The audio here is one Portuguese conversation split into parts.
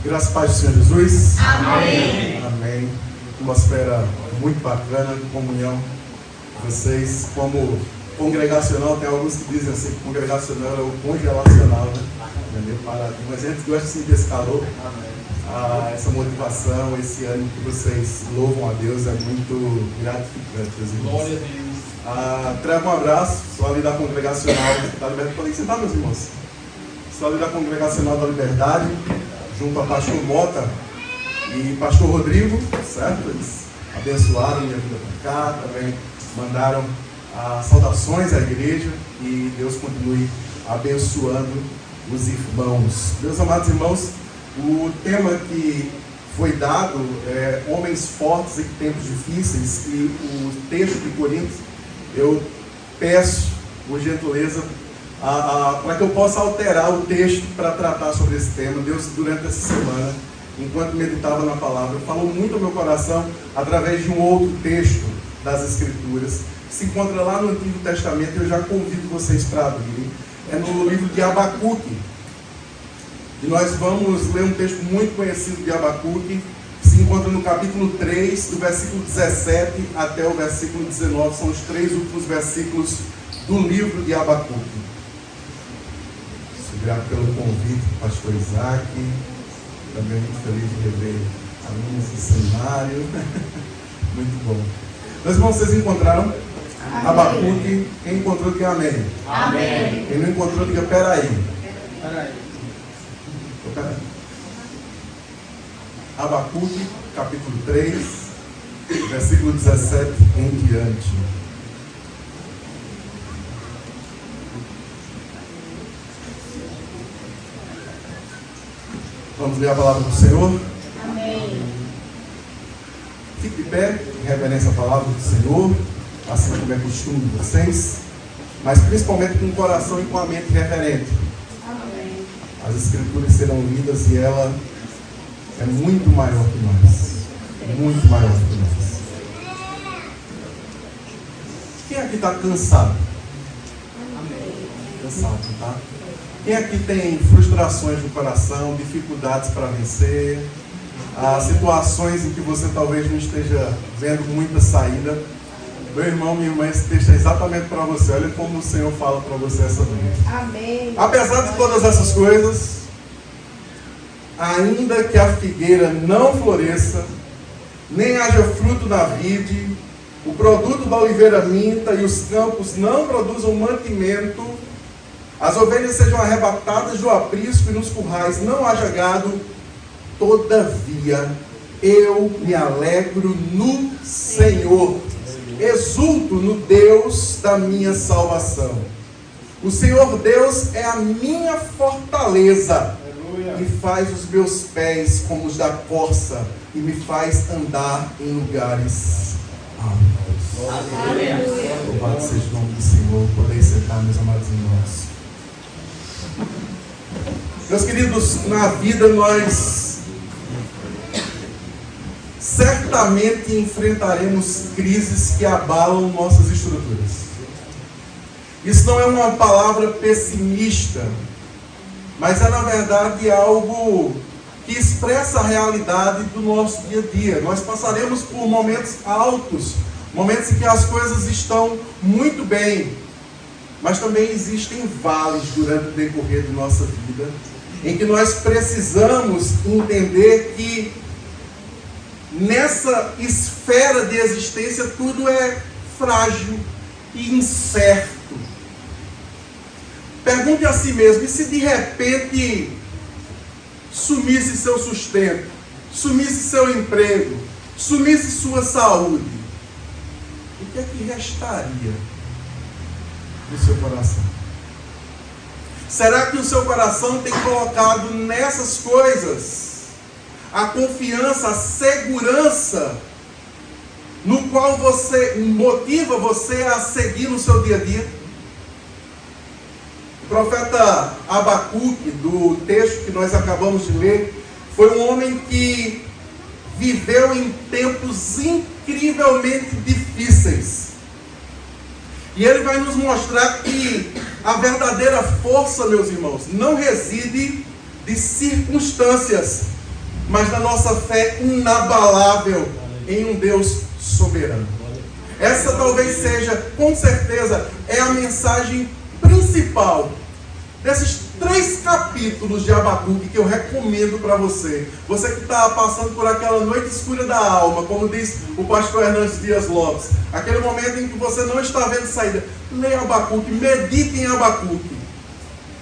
Graças a Paz do Senhor Jesus. Amém. Amém. Atmosfera muito bacana, comunhão. Vocês, como congregacional, tem alguns que dizem assim, que congregacional é o congelacional, né? Meio paradinho. Mas a gente gosta de sentir esse calor, essa motivação, esse ânimo que vocês louvam a Deus, é muito gratificante, meus irmãos. Glória a Deus. Trago um abraço, sou ali da congregacional da Liberdade. Podem sentar, meus irmãos. Sou ali da congregacional da Liberdade, junto a pastor Mota e pastor Rodrigo, certo? Eles abençoaram minha vida para cá, também mandaram saudações à igreja e Deus continue abençoando os irmãos. Meus amados irmãos, o tema que foi dado é Homens Fortes em Tempos Difíceis, e o texto de Coríntios, eu peço, por gentileza, para que eu possa alterar o texto para tratar sobre esse tema. Deus, durante essa semana, enquanto meditava na palavra, falou muito ao meu coração através de um outro texto das Escrituras, que se encontra lá no Antigo Testamento. Eu já convido vocês para abrirem. É no livro de Abacuque. E nós vamos ler um texto muito conhecido de Abacuque, que se encontra no capítulo 3, do versículo 17 até o versículo 19. São os 3 últimos versículos do livro de Abacuque. Grato pelo convite do pastor Isaac, também muito feliz de rever alunos do seminário. Muito bom. Meus irmãos, vocês encontraram? Amém. Abacuque, quem encontrou, diga amém. Amém. Quem não encontrou, diga peraí. Abacuque, capítulo 3, versículo 17 em diante. Vamos ler a palavra do Senhor? Amém. Fique de pé, em reverência à palavra do Senhor, assim como é costume de vocês, mas principalmente com o coração e com a mente reverente. Amém. As Escrituras serão lidas e ela é muito maior que nós. Muito maior que nós. Quem aqui está cansado? Cansado, tá? Quem aqui tem frustrações no coração, dificuldades para vencer, situações em que você talvez não esteja vendo muita saída? Meu irmão, minha irmã, esse texto é exatamente para você. Olha como o Senhor fala para você essa noite. Amém. Apesar de todas essas coisas, ainda que a figueira não floresça, nem haja fruto na vide, o produto da oliveira minta e os campos não produzam mantimento, as ovelhas sejam arrebatadas do aprisco e nos currais não haja gado, todavia eu me alegro no Senhor, exulto no Deus da minha salvação. O Senhor Deus é a minha fortaleza e faz os meus pés como os da corça e me faz andar em lugares altos. Louvado seja o nome do Senhor. Podem sentar, meus amados irmãos. Meus queridos, na vida nós certamente enfrentaremos crises que abalam nossas estruturas. Isso não é uma palavra pessimista, mas é na verdade algo que expressa a realidade do nosso dia a dia. Nós passaremos por momentos altos, momentos em que as coisas estão muito bem, mas também existem vales durante o decorrer de nossa vida, em que nós precisamos entender que nessa esfera de existência tudo é frágil e incerto. Pergunte a si mesmo: e se de repente sumisse seu sustento, sumisse seu emprego, sumisse sua saúde? O que é que restaria no seu coração? Será que o seu coração tem colocado nessas coisas a confiança, a segurança, no qual você motiva você a seguir no seu dia a dia? O profeta Abacuque, do texto que nós acabamos de ler, foi um homem que viveu em tempos incrivelmente difíceis. E ele vai nos mostrar que a verdadeira força, meus irmãos, não reside de circunstâncias, mas na nossa fé inabalável em um Deus soberano. Essa talvez seja, com certeza, é a mensagem principal desses 3 capítulos de Abacuque que eu recomendo para você. Você que está passando por aquela noite escura da alma, como diz o pastor Hernandes Dias Lopes, aquele momento em que você não está vendo saída, leia Abacuque, medite em Abacuque,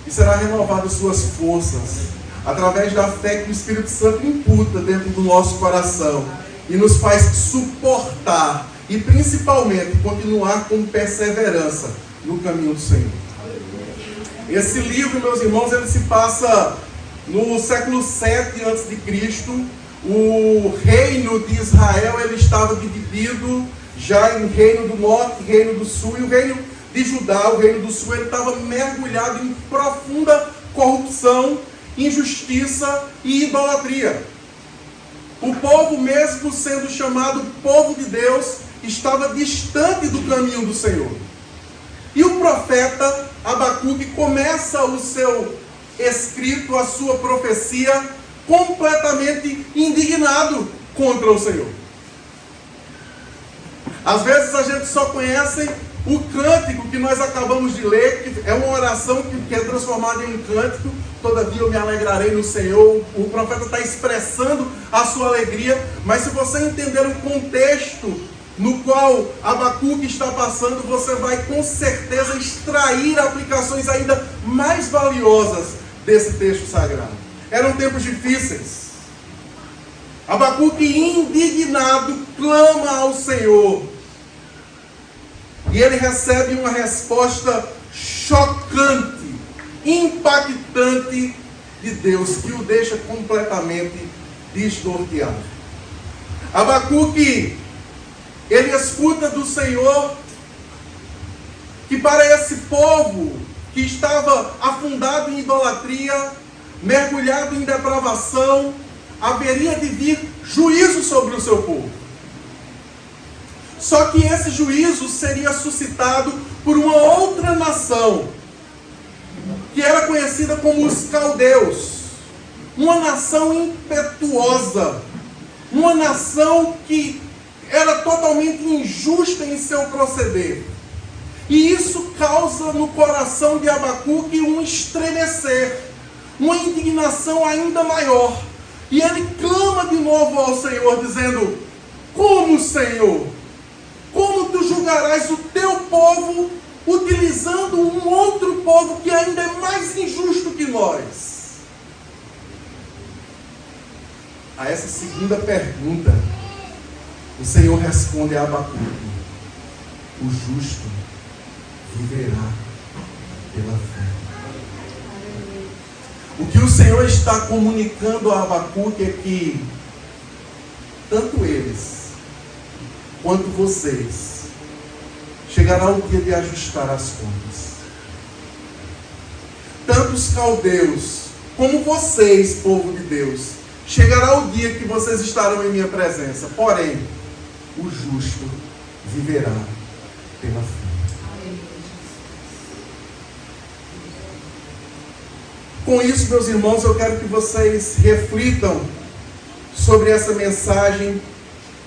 e será renovado suas forças, através da fé que o Espírito Santo imputa dentro do nosso coração, e nos faz suportar, e principalmente continuar com perseverança no caminho do Senhor. Esse livro, meus irmãos, ele se passa no século 7 a.C. O reino de Israel ele estava dividido já em reino do norte e reino do sul. E o reino de Judá, o reino do sul, ele estava mergulhado em profunda corrupção, injustiça e idolatria. O povo, mesmo sendo chamado povo de Deus, estava distante do caminho do Senhor. E o profeta Abacuque começa o seu escrito, a sua profecia, completamente indignado contra o Senhor. Às vezes a gente só conhece o cântico que nós acabamos de ler, que é uma oração que é transformada em um cântico. Todavia eu me alegrarei no Senhor. O profeta está expressando a sua alegria, mas se você entender o contexto no qual Abacuque está passando, você vai com certeza extrair aplicações ainda mais valiosas desse texto sagrado. Eram tempos difíceis. Abacuque, indignado, clama ao Senhor. E ele recebe uma resposta chocante, impactante de Deus, que o deixa completamente desnorteado. Abacuque, ele escuta do Senhor que para esse povo que estava afundado em idolatria, mergulhado em depravação, haveria de vir juízo sobre o seu povo. Só que esse juízo seria suscitado por uma outra nação, que era conhecida como os caldeus. Uma nação impetuosa, uma nação que era totalmente injusta em seu proceder. E isso causa no coração de Abacuque um estremecer, uma indignação ainda maior. E ele clama de novo ao Senhor, dizendo: como, Senhor? Como tu julgarás o teu povo utilizando um outro povo que ainda é mais injusto que nós? A essa segunda pergunta, o Senhor responde a Abacuque: o justo viverá pela fé. O que o Senhor está comunicando a Abacuque é que tanto eles quanto vocês chegará o dia de ajustar as contas. Tanto os caldeus como vocês, povo de Deus, chegará o dia que vocês estarão em minha presença. Porém, o justo viverá pela fé. Com isso, meus irmãos, eu quero que vocês reflitam sobre essa mensagem,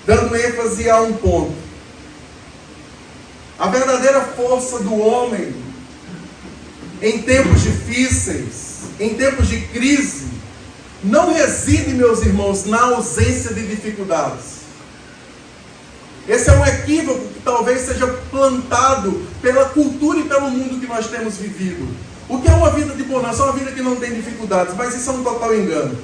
dando ênfase a um ponto. A verdadeira força do homem em tempos difíceis, em tempos de crise, não reside, meus irmãos, na ausência de dificuldades. Esse é um equívoco que talvez seja plantado pela cultura e pelo mundo que nós temos vivido. O que é uma vida de bonança? É uma vida que não tem dificuldades, mas isso é um total engano.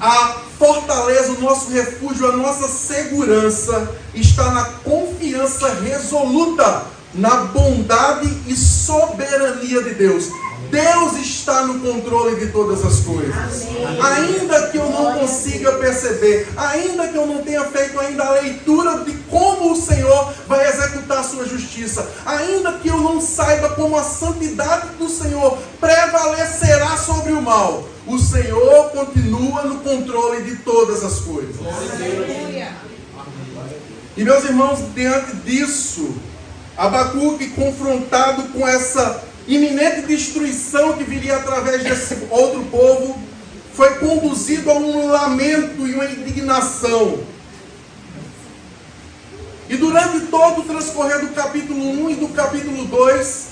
A fortaleza, o nosso refúgio, a nossa segurança está na confiança resoluta na bondade e soberania de Deus. Deus está no controle de todas as coisas. Amém. Ainda que eu não consiga perceber, ainda que eu não tenha feito ainda a leitura de como o Senhor vai executar a sua justiça, ainda que eu não saiba como a santidade do Senhor prevalecerá sobre o mal, o Senhor continua no controle de todas as coisas. Amém. E meus irmãos, diante disso, Abacuque, confrontado com essa iminente destruição que viria através desse outro povo, foi conduzido a um lamento e uma indignação. E durante todo o transcorrer do capítulo 1 e do capítulo 2,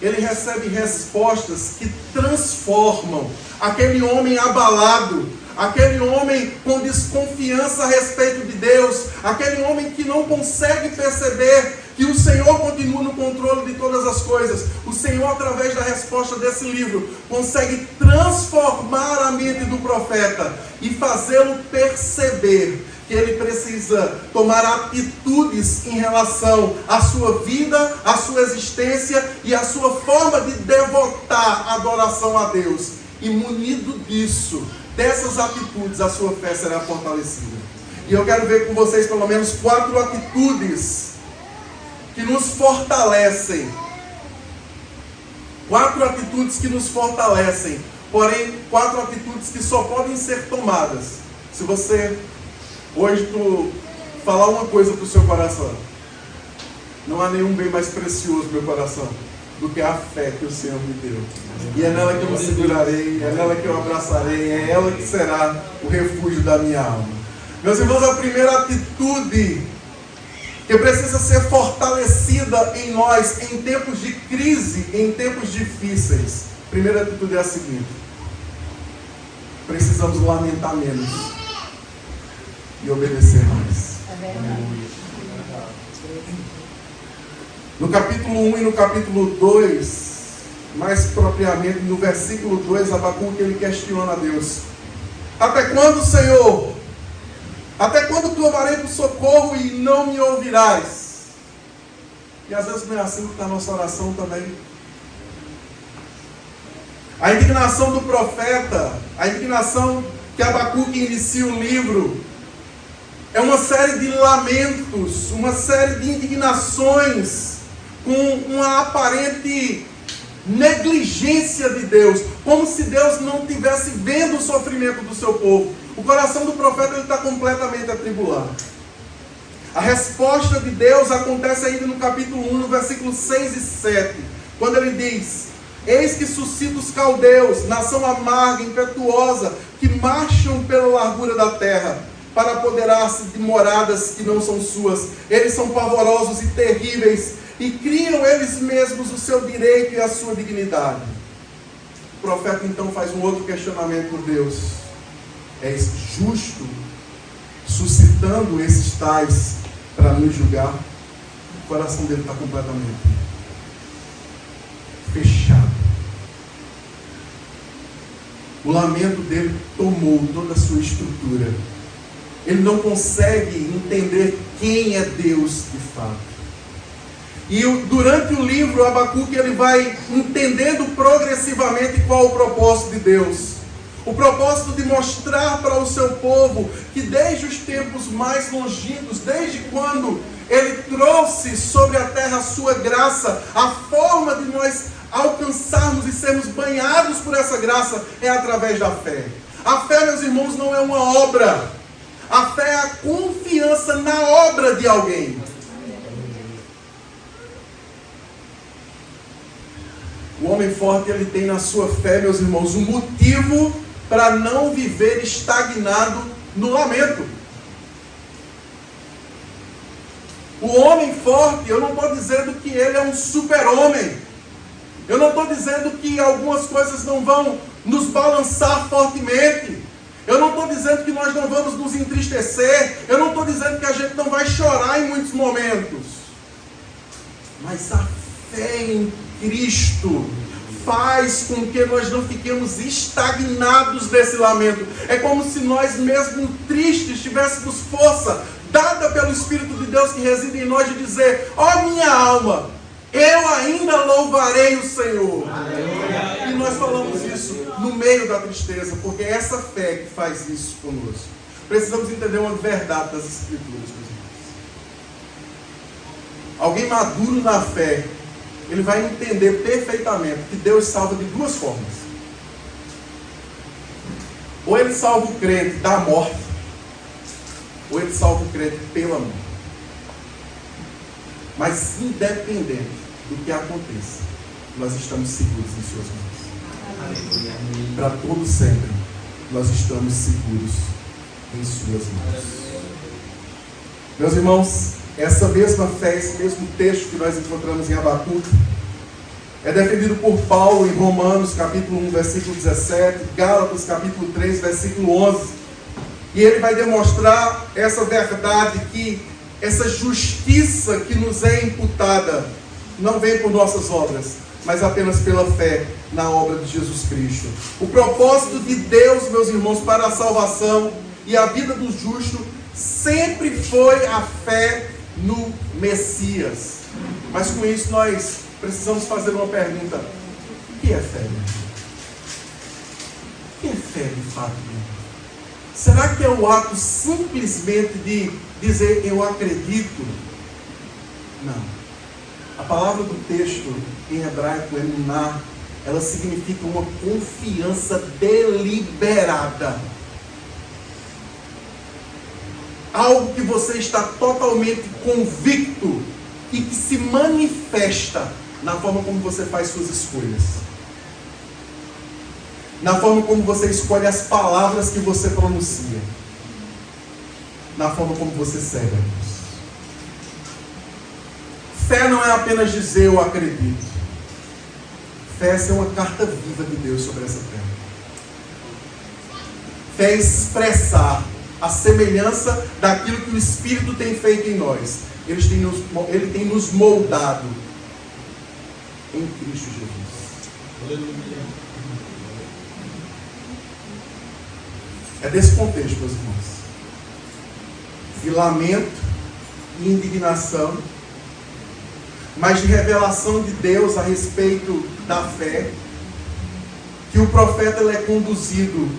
ele recebe respostas que transformam aquele homem abalado, aquele homem com desconfiança a respeito de Deus, aquele homem que não consegue perceber que o Senhor continua no controle de todas as coisas. O Senhor, através da resposta desse livro, consegue transformar a mente do profeta e fazê-lo perceber que ele precisa tomar atitudes em relação à sua vida, à sua existência e à sua forma de devotar adoração a Deus. E munido disso, dessas atitudes, a sua fé será fortalecida. E eu quero ver com vocês pelo menos 4 atitudes que nos fortalecem. 4 atitudes que nos fortalecem. Porém, 4 atitudes que só podem ser tomadas se você hoje tu falar uma coisa para o seu coração. Não há nenhum bem mais precioso no meu coração do que a fé que o Senhor me deu. E é nela que eu me segurarei, é nela que eu abraçarei, é ela que será o refúgio da minha alma. Meus irmãos, a primeira atitude que precisa ser fortalecida em nós em tempos de crise, em tempos difíceis. A primeira atitude é a seguinte: precisamos lamentar menos e obedecer mais. É verdade. No capítulo 1 e no capítulo 2, mais propriamente no versículo 2, Abacuque ele questiona a Deus: até quando, Senhor? Até quando clamarei por socorro e não me ouvirás? E às vezes não é assim que está a nossa oração também. A indignação do profeta, a indignação que Abacuque inicia o livro, é uma série de lamentos, uma série de indignações, com uma aparente negligência de Deus, como se Deus não estivesse vendo o sofrimento do seu povo. O coração do profeta está completamente atribulado. A resposta de Deus acontece ainda no capítulo 1, no versículo 6 e 7, quando ele diz: eis que suscita os caldeus, nação amarga, impetuosa, que marcham pela largura da terra, para apoderar-se de moradas que não são suas. Eles são pavorosos e terríveis, e criam eles mesmos o seu direito e a sua dignidade. O profeta então faz um outro questionamento por Deus: és justo, suscitando esses tais para nos julgar? O coração dele está completamente fechado. O lamento dele tomou toda a sua estrutura. Ele não consegue entender quem é Deus de fato. E durante o livro, Abacuque ele vai entendendo progressivamente qual o propósito de Deus. O propósito de mostrar para o seu povo que desde os tempos mais longínquos, desde quando ele trouxe sobre a terra a sua graça, a forma de nós alcançarmos e sermos banhados por essa graça é através da fé. A fé, meus irmãos, não é uma obra. A fé é a confiança na obra de alguém. O homem forte, ele tem na sua fé, meus irmãos, um motivo para não viver estagnado no lamento. O homem forte, eu não estou dizendo que ele é um super-homem. Eu não estou dizendo que algumas coisas não vão nos balançar fortemente. Eu não estou dizendo que nós não vamos nos entristecer. Eu não estou dizendo que a gente não vai chorar em muitos momentos. Mas a fé em Cristo faz com que nós não fiquemos estagnados nesse lamento. É como se nós mesmo tristes tivéssemos força dada pelo Espírito de Deus que reside em nós de dizer: ó minha alma, eu ainda louvarei o Senhor. Aleluia. E nós falamos isso no meio da tristeza, porque é essa fé que faz isso conosco. Precisamos entender uma verdade das Escrituras, meus irmãos. Alguém maduro na fé, ele vai entender perfeitamente que Deus salva de duas formas. Ou ele salva o crente da morte, ou ele salva o crente pela morte. Mas independente do que aconteça, nós estamos seguros em suas mãos. Para todo sempre, nós estamos seguros em suas mãos. Meus irmãos, essa mesma fé, esse mesmo texto que nós encontramos em Abacuque, é defendido por Paulo em Romanos capítulo 1, versículo 17, Gálatas capítulo 3, versículo 11. E ele vai demonstrar essa verdade, que essa justiça que nos é imputada não vem por nossas obras, mas apenas pela fé na obra de Jesus Cristo. O propósito de Deus, meus irmãos, para a salvação e a vida do justo sempre foi a fé no Messias. Mas com isso nós precisamos fazer uma pergunta: o que é fé, meu irmão? O que é fé de fato, meu irmão? Será que é o ato simplesmente de dizer eu acredito? Não. A palavra do texto em hebraico, emuná, ela significa uma confiança deliberada. Algo que você está totalmente convicto e que se manifesta na forma como você faz suas escolhas. Na forma como você escolhe as palavras que você pronuncia. Na forma como você segue a Deus. Fé não é apenas dizer eu acredito. Fé é ser uma carta viva de Deus sobre essa terra. Fé é expressar a semelhança daquilo que o Espírito tem feito em nós. Ele tem nos moldado em Cristo Jesus. É desse contexto, meus irmãos, de lamento e indignação, mas de revelação de Deus a respeito da fé, que o profeta ele é conduzido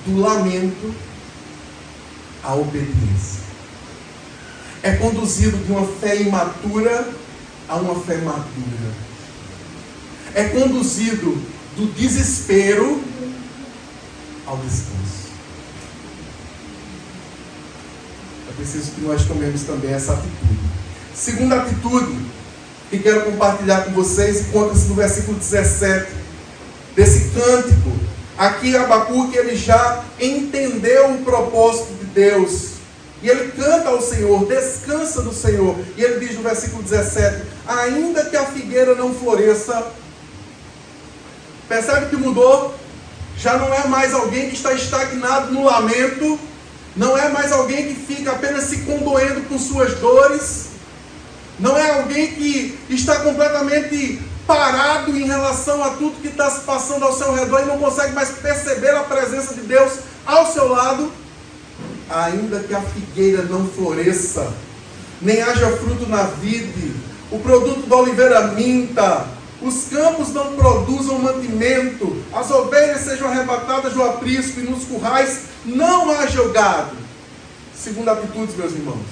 do lamento à obediência. É conduzido de uma fé imatura a uma fé madura. É conduzido do desespero ao descanso. É preciso que nós tomemos também essa atitude. Segunda atitude que quero compartilhar com vocês, encontra-se no versículo 17 desse cântico. Aqui Abacuque ele já entendeu o propósito de Deus e ele canta ao Senhor, descansa no Senhor, e ele diz no versículo 17: ainda que a figueira não floresça. Percebe que mudou? Já não é mais alguém que está estagnado no lamento, não é mais alguém que fica apenas se condoendo com suas dores, não é alguém que está completamente parado em relação a tudo que está se passando ao seu redor e não consegue mais perceber a presença de Deus ao seu lado. Ainda que a figueira não floresça, nem haja fruto na vide, o produto da oliveira minta, os campos não produzam mantimento, as ovelhas sejam arrebatadas do aprisco e nos currais não haja gado. Segunda atitude, meus irmãos: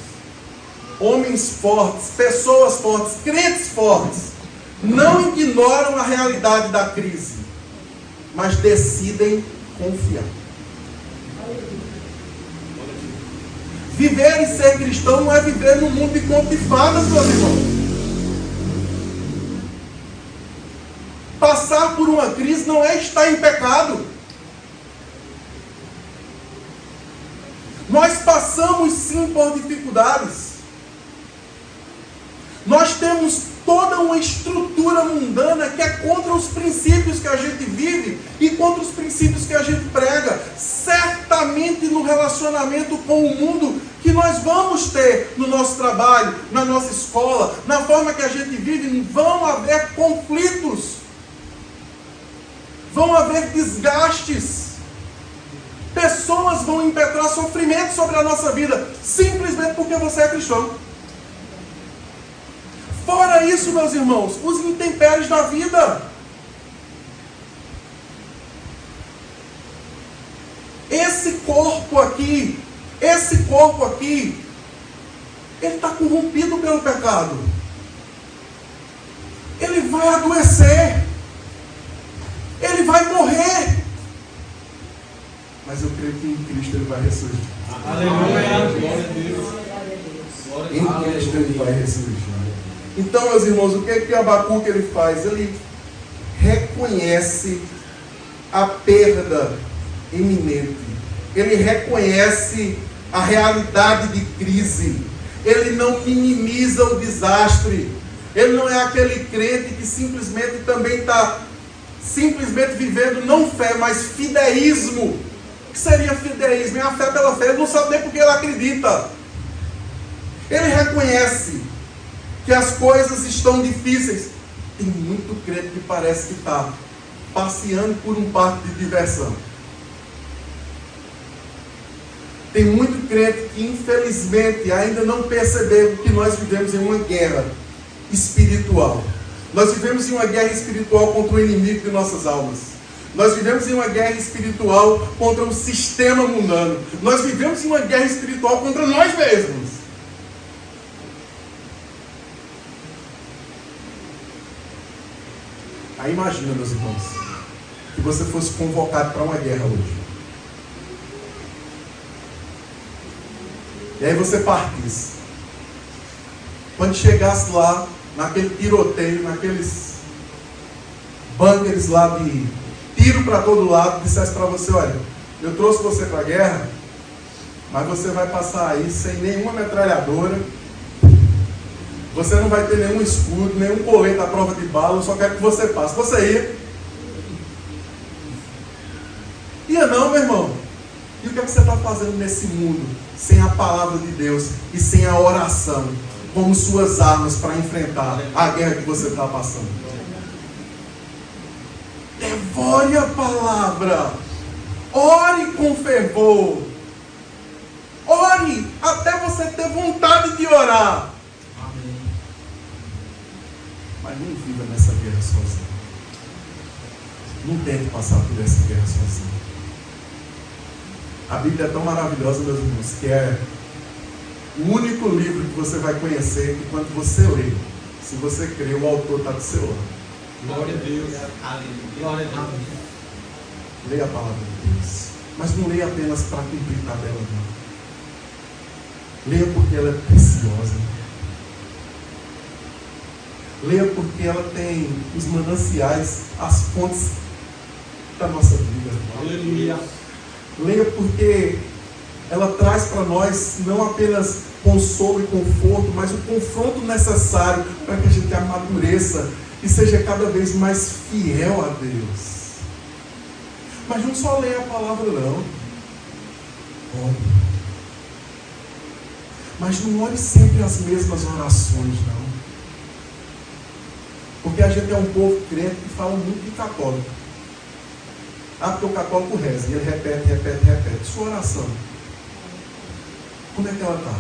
homens fortes, pessoas fortes, crentes fortes, não ignoram a realidade da crise, mas decidem confiar. Viver e ser cristão não é viver num mundo de conto de fadas, meus irmãos. Passar por uma crise não é estar em pecado. Nós passamos sim por dificuldades. Nós temos toda uma estrutura mundana que é contra os princípios que a gente vive e contra os princípios que a gente prega. Certamente no relacionamento com o mundo que nós vamos ter no nosso trabalho, na nossa escola, na forma que a gente vive, vão haver conflitos. Vão haver desgastes. Pessoas vão impetrar sofrimento sobre a nossa vida, simplesmente porque você é cristão. Fora isso, meus irmãos, os intempéries da vida. Esse corpo aqui, ele está corrompido pelo pecado. Ele vai adoecer. Ele vai morrer. Mas eu creio que em Cristo ele vai ressurgir. Aleluia. Glória a Deus. Em Cristo ele vai ressurgir. Então, meus irmãos, o que Abacuque ele faz? Ele reconhece a perda iminente. Ele reconhece a realidade de crise. Ele não minimiza o desastre. Ele não é aquele crente que simplesmente também está vivendo não fé, mas fideísmo. O que seria fideísmo? É a fé pela fé. Ele não sabe nem porque ele acredita. Ele reconhece que as coisas estão difíceis. Tem muito crente que parece que está passeando por um parque de diversão. Tem muito crente que infelizmente ainda não percebeu que nós vivemos em uma guerra espiritual. Nós vivemos em uma guerra espiritual contra o inimigo de nossas almas. Nós vivemos em uma guerra espiritual contra o sistema mundano. Nós vivemos em uma guerra espiritual contra nós mesmos. Aí imagina, meus irmãos, que você fosse convocado para uma guerra hoje. E aí você partisse. Quando chegasse lá, naquele tiroteio, naqueles bunkers lá de tiro para todo lado, dissesse para você, olha, eu trouxe você para a guerra, mas você vai passar aí sem nenhuma metralhadora, você não vai ter nenhum escudo, nenhum colete à prova de bala, eu só quero que você passe. Você ia? Ia não, meu irmão? E o que é que você está fazendo nesse mundo, sem a palavra de Deus e sem a oração, como suas armas para enfrentar a guerra que você está passando? Devore a palavra. Ore com fervor. Ore até você ter vontade de orar. Amém. Mas não viva nessa guerra sozinho. Não tente passar por essa guerra sozinho. A Bíblia é tão maravilhosa, meus irmãos, que é o único livro que você vai conhecer que quando você lê, se você crê, o autor está do seu lado. Glória a Deus. Glória a Deus. Leia a palavra de Deus. Mas não leia apenas para cumprir tabela, não. Leia porque ela é preciosa. Leia porque ela tem os mananciais, as fontes da nossa vida. Aleluia. Leia porque ela traz para nós não apenas consolo e conforto, mas o confronto necessário para que a gente amadureça e seja cada vez mais fiel a Deus. Mas não só leia a palavra, não. Ore. Mas não ore sempre as mesmas orações, não. Porque a gente é um povo crente que fala muito de católico. Ah, porque o católico reza, e ele repete. Sua oração, como é que ela está?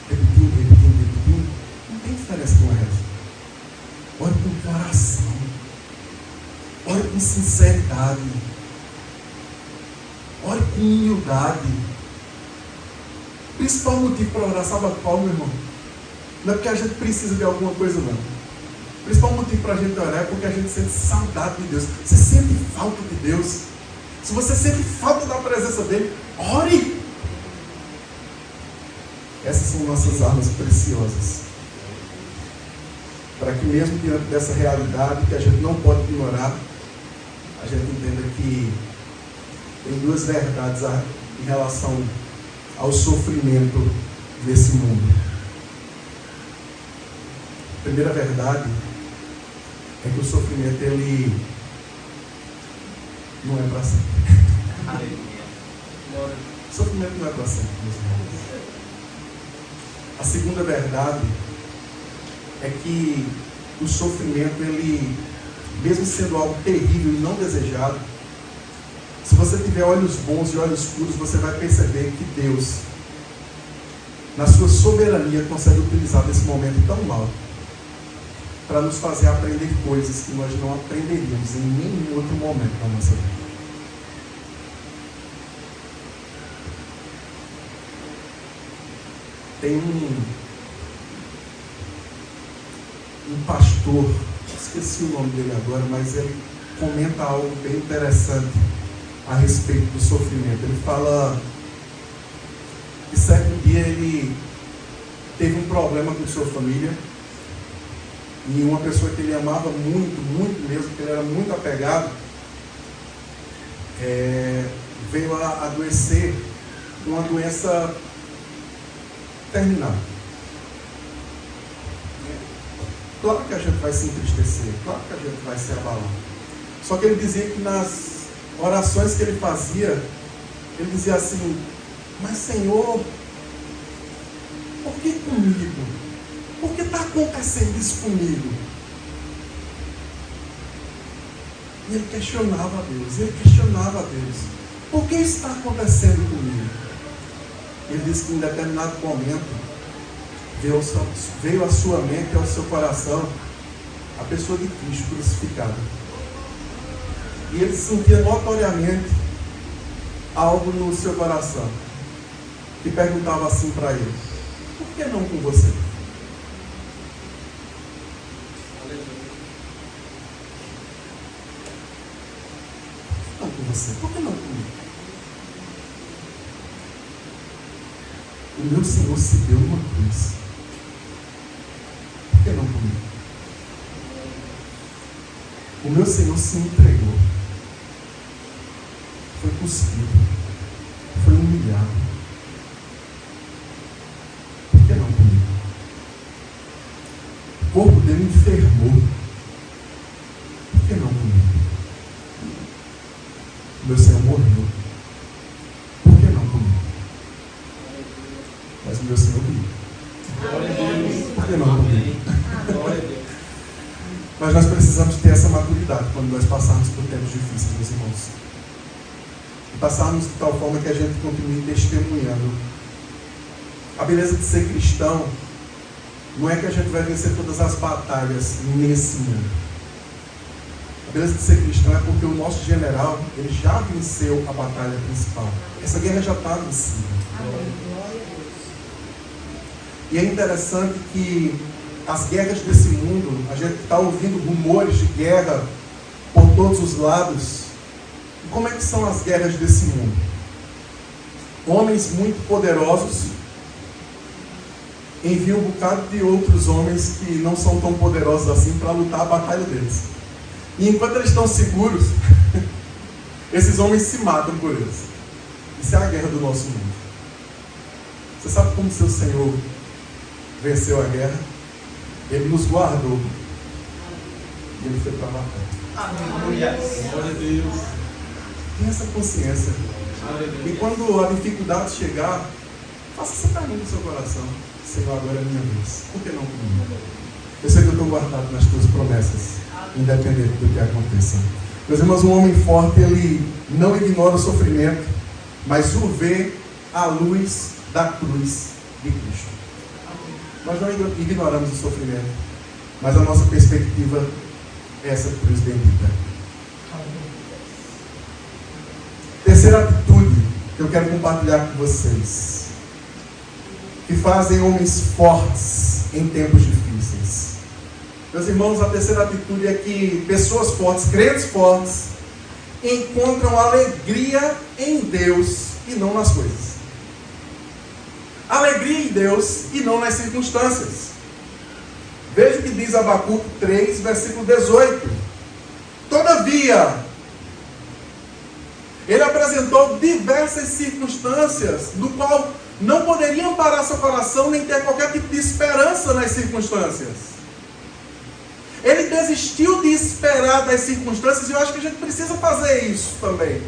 Repetindo. Não tem diferença com a reza. Ore com coração. Ore com sinceridade. Ore com humildade. O principal motivo para orar, sabe qual, meu irmão? Não é porque a gente precisa de alguma coisa, não. O principal motivo para a gente orar é porque a gente sente saudade de Deus. Você sente falta de Deus. Se você sente falta da presença dele, ore. Essas são nossas armas preciosas. Para que mesmo diante dessa realidade que a gente não pode ignorar, a gente entenda que tem duas verdades em relação ao sofrimento nesse mundo. A primeira verdade é que o sofrimento, ele não é para sempre. Aleluia. O sofrimento não é para sempre, meus irmãos. A segunda verdade é que o sofrimento, ele, mesmo sendo algo terrível e não desejado, se você tiver olhos bons e olhos puros, você vai perceber que Deus, na sua soberania, consegue utilizar desse momento tão mau para nos fazer aprender coisas que nós não aprenderíamos em nenhum outro momento da nossa vida. Tem um pastor, esqueci o nome dele agora, mas ele comenta algo bem interessante a respeito do sofrimento. Ele fala que certo dia ele teve um problema com sua família E uma pessoa que ele amava muito, muito mesmo, que ele era muito apegado, veio a adoecer com uma doença terminal. Claro que a gente vai se entristecer, claro que a gente vai se abalar. Só que ele dizia que nas orações que ele fazia, ele dizia assim: mas Senhor, por que comigo? Por que está acontecendo isso comigo? E ele questionava a Deus, por que isso está acontecendo comigo? Ele disse que em determinado momento veio à sua mente e ao seu coração a pessoa de Cristo crucificada. E ele sentia notoriamente algo no seu coração que perguntava assim para ele: por que não com você? Por que não com você? Por que não comigo? O meu Senhor se deu numa cruz. Por que não comigo? O meu Senhor se entregou. Foi cuspido. Foi humilhado. Por que não comigo? O corpo dele enfermou. Por que não comigo? O meu Senhor morreu. Por que não comigo? Mas o meu Senhor vive. Por que não comigo? Mas nós precisamos ter essa maturidade quando nós passarmos por tempos difíceis, meus irmãos. E passarmos de tal forma que a gente continue testemunhando. A beleza de ser cristão não é que a gente vai vencer todas as batalhas nesse mundo. A beleza de ser cristão é porque o nosso general, ele já venceu a batalha principal. Essa guerra já está vencida. E é interessante que as guerras desse mundo, a gente está ouvindo rumores de guerra por todos os lados. E como é que são as guerras desse mundo? Homens muito poderosos enviam um bocado de outros homens que não são tão poderosos assim para lutar a batalha deles. E enquanto eles estão seguros, esses homens se matam por eles. Isso é a guerra do nosso mundo. Você sabe como seu Senhor venceu a guerra? Ele nos guardou. E ele foi para matar. Aleluia. Glória a Deus. Tenha essa consciência. Aleluia. E quando a dificuldade chegar, faça essa pergunta no seu coração: Senhor, agora é a minha vez. Por que não comigo? Eu sei que eu estou guardado nas tuas promessas, independente do que aconteça. Meus irmãos, um homem forte, ele não ignora o sofrimento, mas o vê à luz da cruz de Cristo. Nós não ignoramos o sofrimento, mas a nossa perspectiva é essa cruz bendita. Terceira atitude que eu quero compartilhar com vocês, que fazem homens fortes em tempos difíceis. Meus irmãos, a terceira atitude é que pessoas fortes, crentes fortes, encontram alegria em Deus e não nas coisas. Alegria em Deus e não nas circunstâncias. Veja o que diz Abacuque 3, versículo 18. Todavia, ele apresentou diversas circunstâncias, no qual não poderia amparar seu coração, nem ter qualquer tipo de esperança nas circunstâncias. Ele desistiu de esperar das circunstâncias, e eu acho que a gente precisa fazer isso também.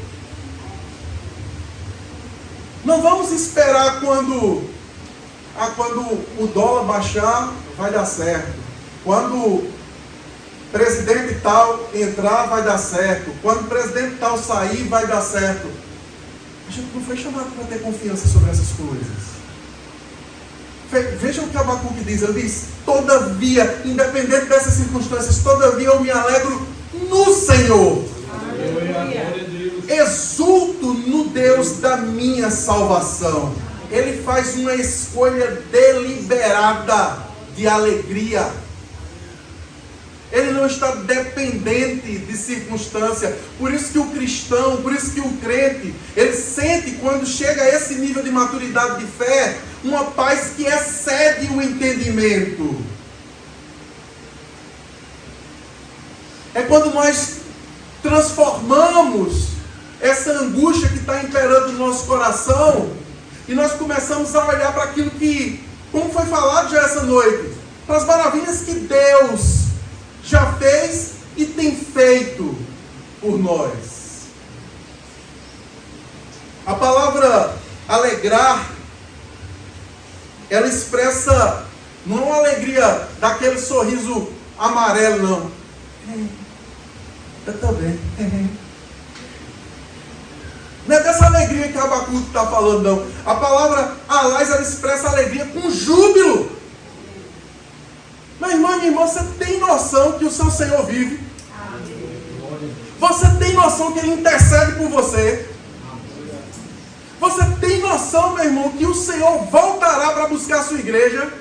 Não vamos esperar quando o dólar baixar, vai dar certo. Quando o presidente tal entrar, vai dar certo. Quando o presidente tal sair, vai dar certo. A gente não foi chamado para ter confiança sobre essas coisas. Vejam o que Abacuque diz. Ele diz: todavia, independente dessas circunstâncias, todavia eu me alegro no Senhor. Exulto no Deus da minha salvação. Ele faz uma escolha deliberada de alegria. Ele não está dependente de circunstância. Por isso que o cristão, por isso que o crente, ele sente, quando chega a esse nível de maturidade de fé, uma paz que excede o entendimento. É quando nós transformamos essa angústia que está imperando no nosso coração e nós começamos a olhar para aquilo que, como foi falado já essa noite, para as maravilhas que Deus já fez e tem feito por nós. A palavra alegrar, ela expressa, não é uma alegria daquele sorriso amarelo, não. Eu também. Não é dessa alegria que Abacuque está falando, não. A palavra alais, ela expressa alegria com júbilo. Meu irmão, minha irmã, você tem noção que o seu Senhor vive? Você tem noção que Ele intercede por você? Você tem noção, meu irmão, que o Senhor voltará para buscar a sua igreja?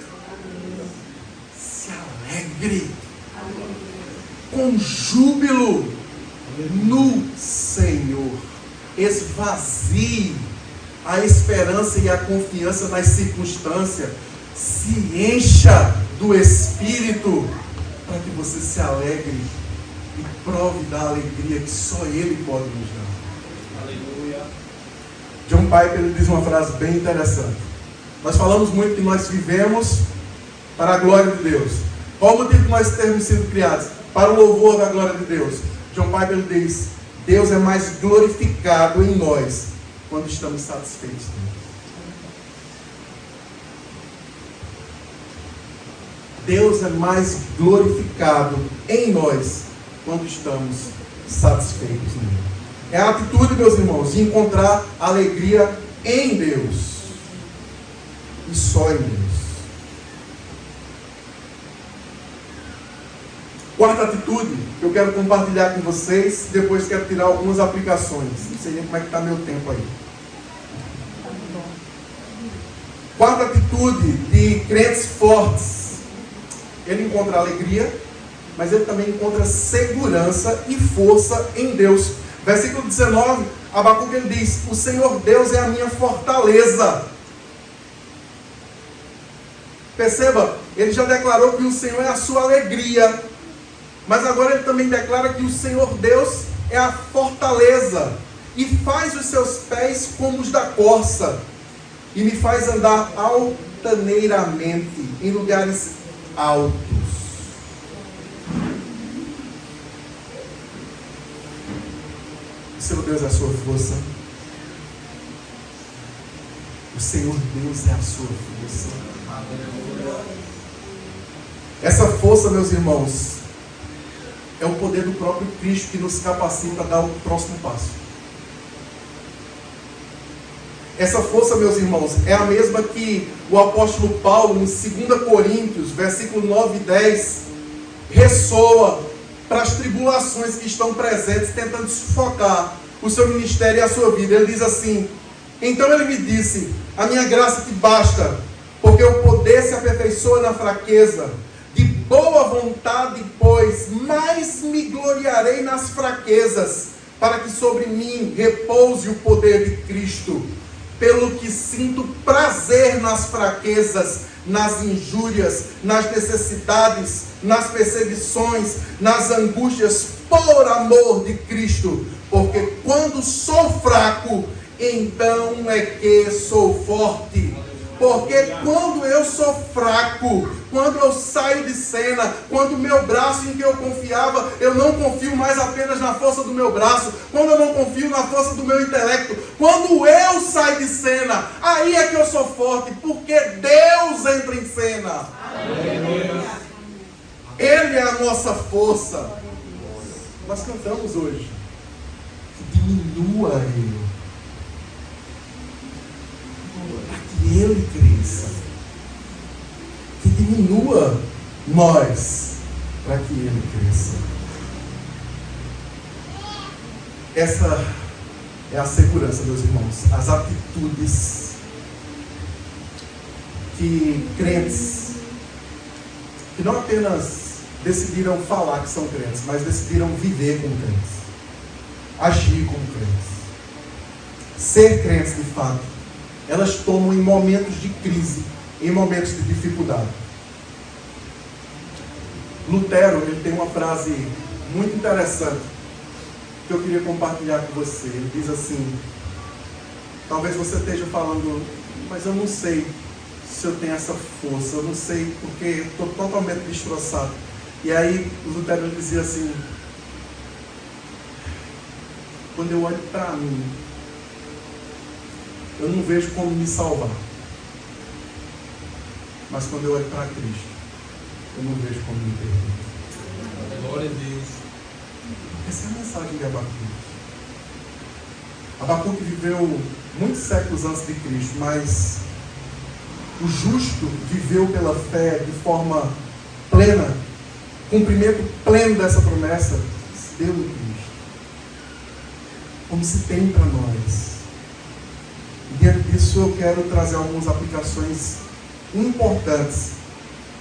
Se alegre com júbilo no Senhor. Esvazie a esperança e a confiança nas circunstâncias. Se encha do Espírito para que você se alegre e prove da alegria que só Ele pode nos dar. Aleluia. John Piper, ele diz uma frase bem interessante. Nós falamos muito que nós vivemos para a glória de Deus. Qual o motivo que nós temos sido criados? Para o louvor da glória de Deus. John Piper, ele diz: Deus é mais glorificado em nós quando estamos satisfeitos dele. Deus é mais glorificado em nós quando estamos satisfeitos nele. É a atitude, meus irmãos, de encontrar alegria em Deus e só em Deus. Quarta atitude que eu quero compartilhar com vocês, depois quero tirar algumas aplicações. Não sei nem como é que está meu tempo aí. Quarta atitude de crentes fortes. Ele encontra alegria, mas ele também encontra segurança e força em Deus. Versículo 19, Abacuque, ele diz: o Senhor Deus é a minha fortaleza. Perceba, ele já declarou que o Senhor é a sua alegria, mas agora ele também declara que o Senhor Deus é a fortaleza e faz os seus pés como os da corça e me faz andar altaneiramente em lugares altos. O Senhor Deus é a sua força. O Senhor Deus é a sua força. Essa força, meus irmãos, é o poder do próprio Cristo que nos capacita a dar o próximo passo. Essa força, meus irmãos, é a mesma que o apóstolo Paulo, em 2 Coríntios, versículo 9 e 10, ressoa para as tribulações que estão presentes, tentando sufocar o seu ministério e a sua vida. Ele diz assim: então ele me disse, a minha graça te basta, porque o poder se aperfeiçoa na fraqueza. De boa vontade, pois, mais me gloriarei nas fraquezas, para que sobre mim repouse o poder de Cristo. Pelo que sinto prazer nas fraquezas, nas injúrias, nas necessidades, nas perseguições, nas angústias, por amor de Cristo. Porque quando sou fraco, então é que sou forte. Porque quando eu sou fraco, quando eu saio de cena, quando o meu braço em que eu confiava, eu não confio mais apenas na força do meu braço, quando eu não confio na força do meu intelecto, quando eu saio de cena, aí é que eu sou forte, porque Deus entra em cena. Ele é a nossa força. Nós cantamos hoje: que diminua Ele, que Ele cresça, que diminua nós, para que Ele cresça. Essa é a segurança, meus irmãos, as atitudes que crentes, que não apenas decidiram falar que são crentes, mas decidiram viver como crentes, agir como crentes, ser crentes de fato, elas tomam em momentos de crise, em momentos de dificuldade. Lutero, ele tem uma frase muito interessante que eu queria compartilhar com você. Ele diz assim: talvez você esteja falando, mas eu não sei se eu tenho essa força, eu não sei porque estou totalmente destroçado. E aí Lutero dizia assim: quando eu olho para mim, eu não vejo como me salvar. Mas quando eu olho para Cristo, eu não vejo como me perder. Glória a Deus. Essa é a mensagem de Abacuque. Abacuque viveu muitos séculos antes de Cristo, mas o justo viveu pela fé de forma plena, cumprimento pleno dessa promessa, se deu em Cristo. Como se tem para nós. E diante disso eu quero trazer algumas aplicações importantes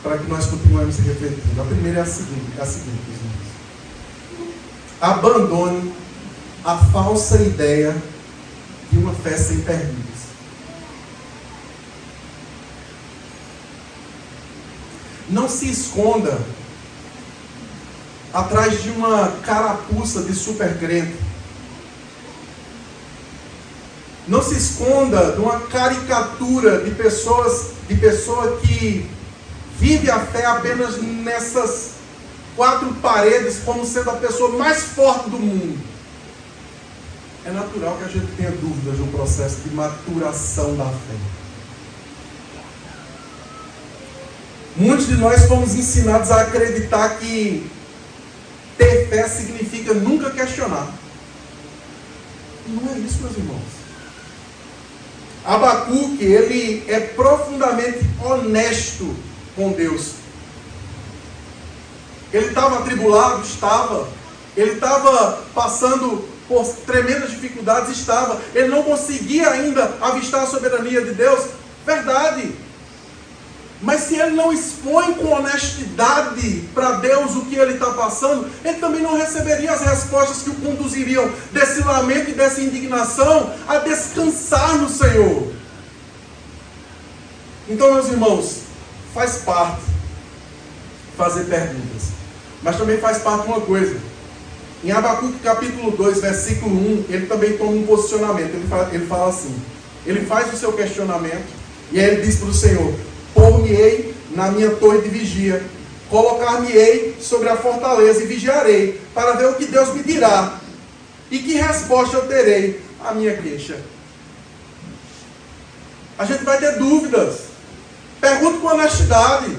para que nós continuemos refletindo. A primeira é a seguinte, irmãos. Abandone a falsa ideia de uma fé sem perdas. Não se esconda atrás de uma carapuça de super crente. Não se esconda de uma caricatura de pessoa que vive a fé apenas nessas 4 paredes como sendo a pessoa mais forte do mundo. É natural que a gente tenha dúvidas no processo de maturação da fé. Muitos de nós fomos ensinados a acreditar que ter fé significa nunca questionar. E não é isso, meus irmãos. Abacuque, ele é profundamente honesto com Deus. Ele estava atribulado? Estava. Ele estava passando por tremendas dificuldades? Estava. Ele não conseguia ainda avistar a soberania de Deus? Verdade. Mas se ele não expõe com honestidade para Deus o que ele está passando, ele também não receberia as respostas que o conduziriam desse lamento e dessa indignação a descansar no Senhor. Então, meus irmãos, faz parte fazer perguntas, mas também faz parte uma coisa. Em Abacuque capítulo 2, versículo 1, ele também toma um posicionamento. Ele fala assim, ele faz o seu questionamento e aí ele diz para o Senhor: pôr-me-ei na minha torre de vigia, colocar-me-ei sobre a fortaleza e vigiarei, para ver o que Deus me dirá, e que resposta eu terei à minha queixa. A gente vai ter dúvidas, pergunte com honestidade,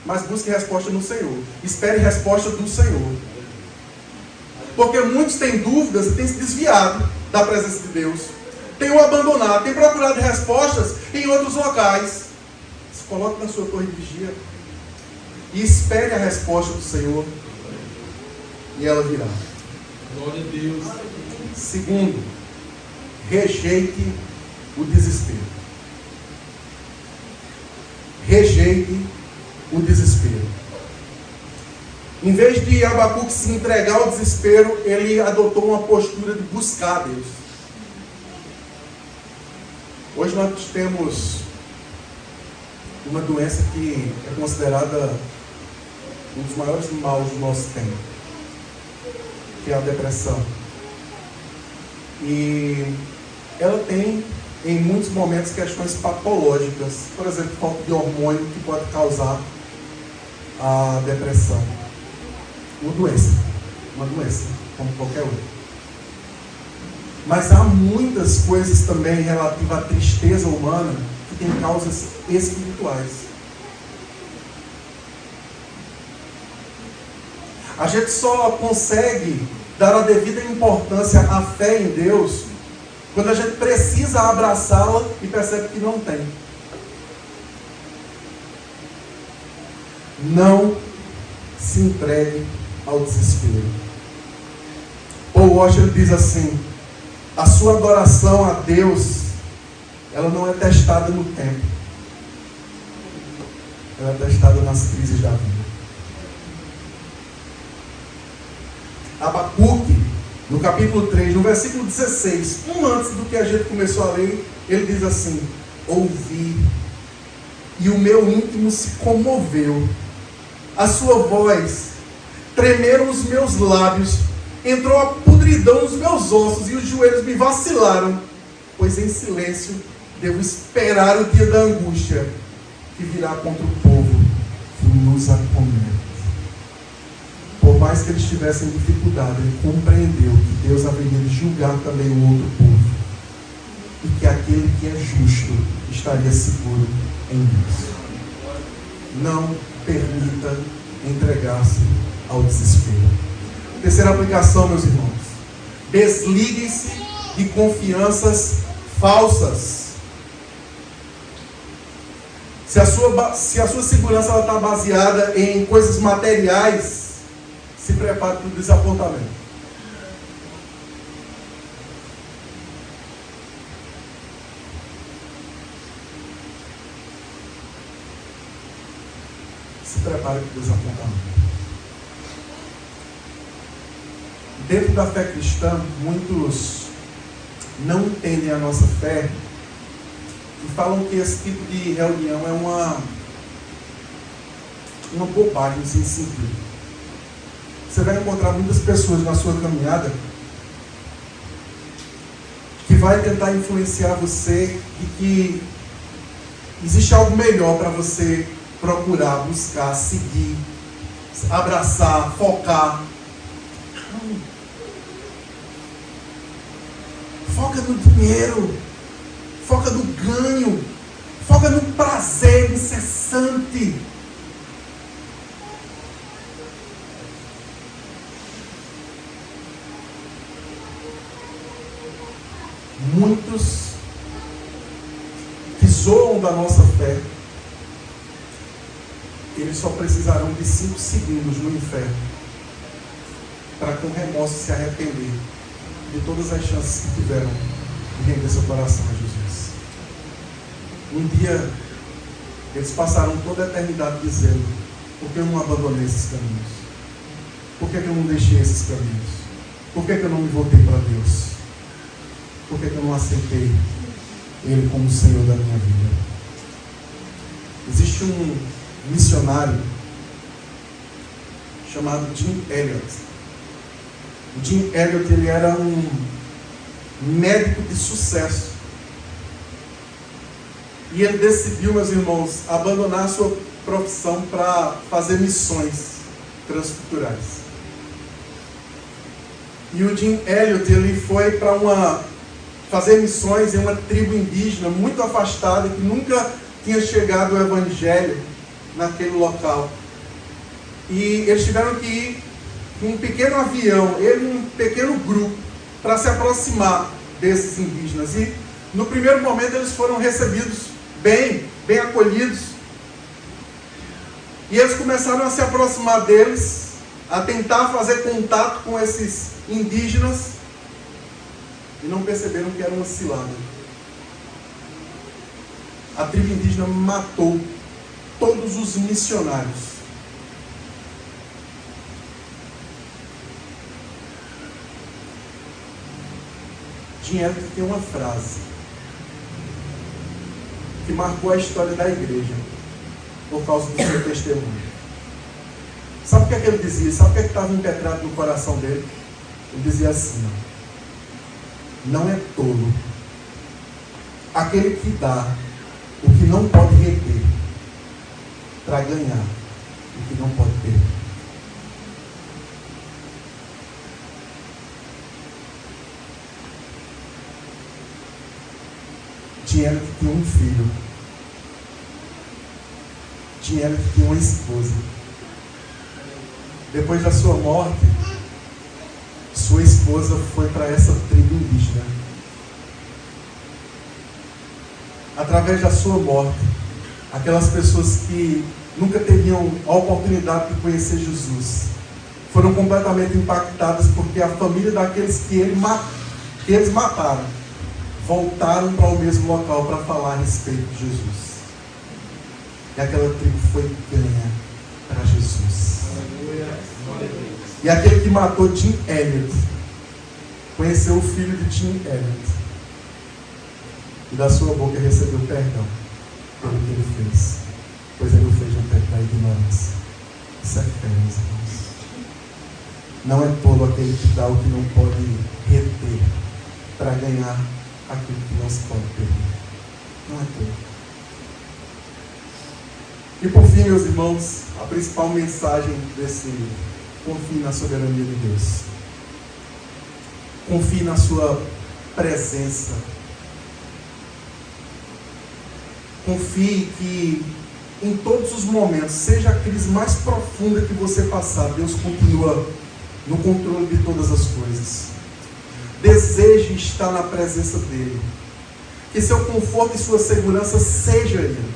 mas busque resposta no Senhor, espere resposta do Senhor, porque muitos têm dúvidas e têm se desviado da presença de Deus, têm o abandonado, têm procurado respostas em outros locais. Coloque na sua torre de vigia e espere a resposta do Senhor, e ela virá. Glória a Deus. Segundo, rejeite o desespero. Rejeite o desespero. Em vez de Abacuque se entregar ao desespero, ele adotou uma postura de buscar a Deus. Hoje nós temos uma doença que é considerada um dos maiores males do nosso tempo, que é a depressão. E ela tem, em muitos momentos, questões patológicas. Por exemplo, falta de hormônio que pode causar a depressão. Uma doença, como qualquer outra. Mas há muitas coisas também relativas à tristeza humana que tem causas espirituais. A gente só consegue dar a devida importância à fé em Deus quando a gente precisa abraçá-la e percebe que não tem. Não se entregue ao desespero. Paul Washer diz assim: a sua adoração a Deus, ela não é testada no tempo, ela é testada nas crises da vida. Abacuque, no capítulo 3, no versículo 16, antes do que a gente começou a ler, ele diz assim: ouvi, e o meu íntimo se comoveu, a sua voz tremeram os meus lábios, entrou a podridão nos meus ossos e os joelhos me vacilaram, pois em silêncio devo esperar o dia da angústia que virá contra o povo que nos acomete. Por mais que eles tivessem dificuldade, ele compreendeu que Deus haveria de julgar também o outro povo e que aquele que é justo estaria seguro em Deus. Não permita entregar-se ao desespero. Terceira aplicação, meus irmãos. Desliguem-se de confianças falsas. Se a sua segurança está baseada em coisas materiais, se prepare para o desapontamento. Se prepare para o desapontamento. Dentro da fé cristã, muitos não entendem a nossa fé e falam que esse tipo de reunião é uma bobagem sem sentido. Você vai encontrar muitas pessoas na sua caminhada que vai tentar influenciar você e que existe algo melhor para você procurar, buscar, seguir, abraçar, focar. Foca no dinheiro, foca no ganho, foca no prazer incessante. Muitos que zoam da nossa fé, eles só precisarão de 5 segundos no inferno para com remorso se arrepender de todas as chances que tiveram de render seu coração a Jesus. Um dia eles passaram toda a eternidade dizendo: por que eu não abandonei esses caminhos? Por que eu não deixei esses caminhos? Por que eu não me voltei para Deus? Por que eu não aceitei Ele como Senhor da minha vida? Existe um missionário chamado Jim Elliot. O Jim Elliot, ele era um médico de sucesso. E ele decidiu, meus irmãos, abandonar a sua profissão para fazer missões transculturais. E o Jim Elliot, ele foi para fazer missões em uma tribo indígena muito afastada, que nunca tinha chegado o evangelho naquele local. E eles tiveram que ir com um pequeno avião, ele e um pequeno grupo, para se aproximar desses indígenas. E no primeiro momento eles foram recebidos bem acolhidos. E eles começaram a se aproximar deles, a tentar fazer contato com esses indígenas, e não perceberam que era uma cilada. A tribo indígena matou todos os missionários. Dinheiro que tem uma frase que marcou a história da igreja por causa do seu testemunho. Sabe o que é que ele dizia? Sabe o que é que estava impetrado no coração dele? Ele dizia assim: não é tolo aquele que dá o que não pode reter para ganhar o que não pode perder. Dinheiro que tinha um filho, dinheiro que tinha uma esposa. Depois da sua morte, sua esposa foi para essa tribo indígena. Através da sua morte, aquelas pessoas que nunca teriam a oportunidade de conhecer Jesus foram completamente impactadas, porque a família daqueles que eles mataram voltaram para o mesmo local para falar a respeito de Jesus. E aquela tribo foi ganha para Jesus. E aquele que matou Jim Elliot conheceu o filho de Jim Elliot, e da sua boca recebeu perdão pelo que ele fez, pois ele o fez no tempo da ignorância. Isso é fé, meus irmãos. Não é tolo aquele que dá o que não pode reter para ganhar aquilo que não se pode perder. Não é tolo. E por fim, meus irmãos, a principal mensagem desse confie na soberania de Deus. Confie na sua presença. Confie que em todos os momentos, seja a crise mais profunda que você passar, Deus continua no controle de todas as coisas. Deseje estar na presença dEle. Que seu conforto e sua segurança seja Ele.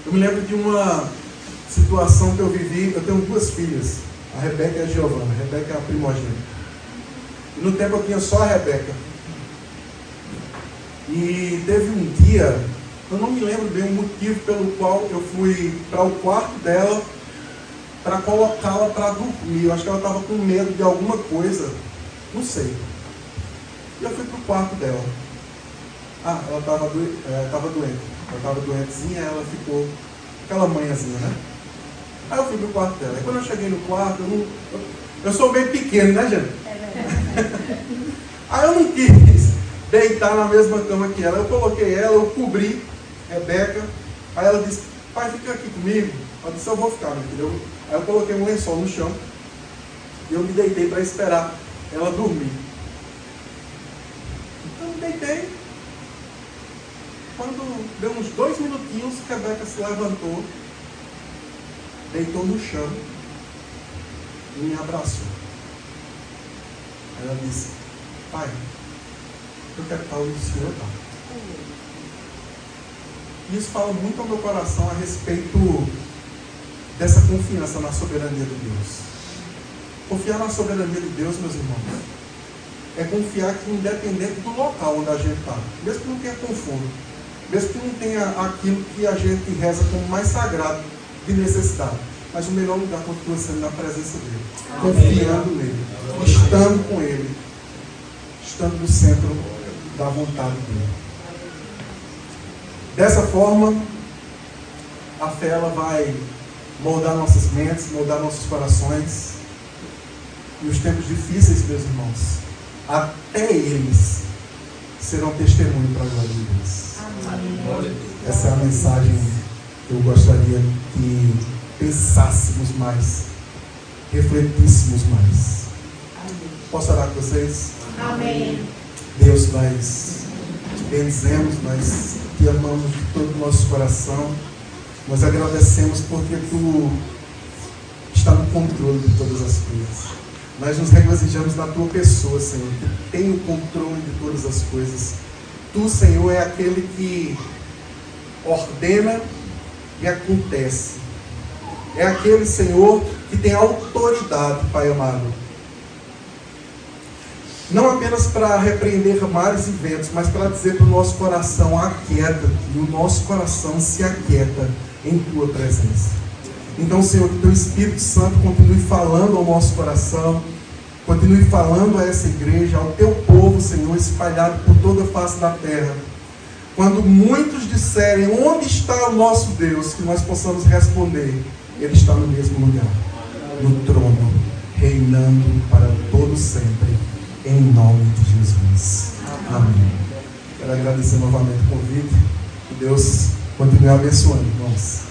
Eu me lembro de uma situação que eu vivi. Eu tenho duas filhas, a Rebeca e a Giovana. A Rebeca é a primogênita. E no tempo eu tinha só a Rebeca. E teve um dia, eu não me lembro bem o motivo pelo qual eu fui para o quarto dela para colocá-la para dormir. Eu acho que ela estava com medo de alguma coisa, não sei. E eu fui para o quarto dela. Ela estava doente. Ela estava doentezinha, ela ficou aquela manhãzinha, né? Aí eu fui para o quarto dela. E quando eu cheguei no quarto, eu sou bem pequeno, né, gente? Aí eu não quis deitar na mesma cama que ela. Eu coloquei ela, eu cobri Rebeca. Aí ela disse, pai, fica aqui comigo. Ela disse, eu vou ficar, meu filho. Aí eu coloquei um lençol no chão e eu me deitei para esperar ela dormir. Então eu me deitei. Quando deu uns 2 minutinhos, Rebeca se levantou, deitou no chão e me abraçou. Ela disse, pai, eu quero estar onde o Senhor está. E isso fala muito ao meu coração a respeito dessa confiança na soberania de Deus. Confiar na soberania de Deus, meus irmãos, é confiar que independente do local onde a gente está, mesmo que não tenha conforto, mesmo que não tenha aquilo que a gente reza como mais sagrado de necessidade, mas o melhor lugar continua sendo na presença dele, confiando nele, estando com ele, estando no centro da vontade dele. Dessa forma, a fé ela vai moldar nossas mentes, moldar nossos corações. E os tempos difíceis, meus irmãos, até eles serão testemunho para a glória de Deus. Essa é a mensagem que eu gostaria que pensássemos mais, refletíssemos mais. Posso orar com vocês? Amém. Deus, nós te bendizemos, nós te amamos de todo o nosso coração. Nós agradecemos porque Tu está no controle de todas as coisas. Nós nos regozijamos na Tua pessoa, Senhor, que tem o controle de todas as coisas. Tu, Senhor, é aquele que ordena e acontece. É aquele, Senhor, que tem autoridade, Pai amado. Não apenas para repreender mares e ventos, mas para dizer para o nosso coração, aquieta-te, e o nosso coração se aquieta em Tua presença. Então, Senhor, que Teu Espírito Santo continue falando ao nosso coração, continue falando a essa igreja, ao Teu povo, Senhor, espalhado por toda a face da terra. Quando muitos disserem, onde está o nosso Deus? Que nós possamos responder, Ele está no mesmo lugar, no trono, reinando para todo sempre. Em nome de Jesus. Amém. Quero agradecer novamente o convite. Que Deus continue abençoando, irmãos.